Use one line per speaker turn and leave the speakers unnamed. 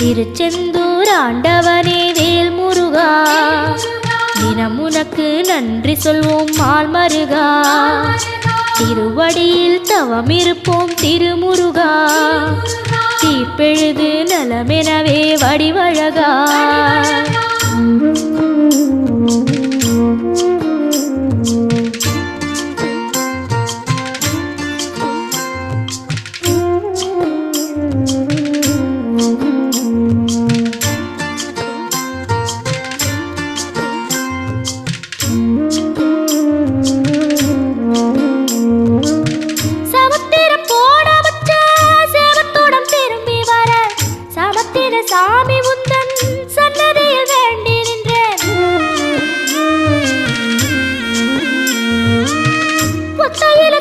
திருச்செந்தூர் ஆண்டவனே வேல் முருகா, தினம் உனக்கு நன்றி சொல்வோம் மால் மருகா. திருவடியில் தவம் இருப்போம் திருமுருகா, தீப்பெழுது நலமெனவே வடிவழகா. சாமி உந்தன் சன்னதியில் வேண்டி நின்றேன். ஒத்தையில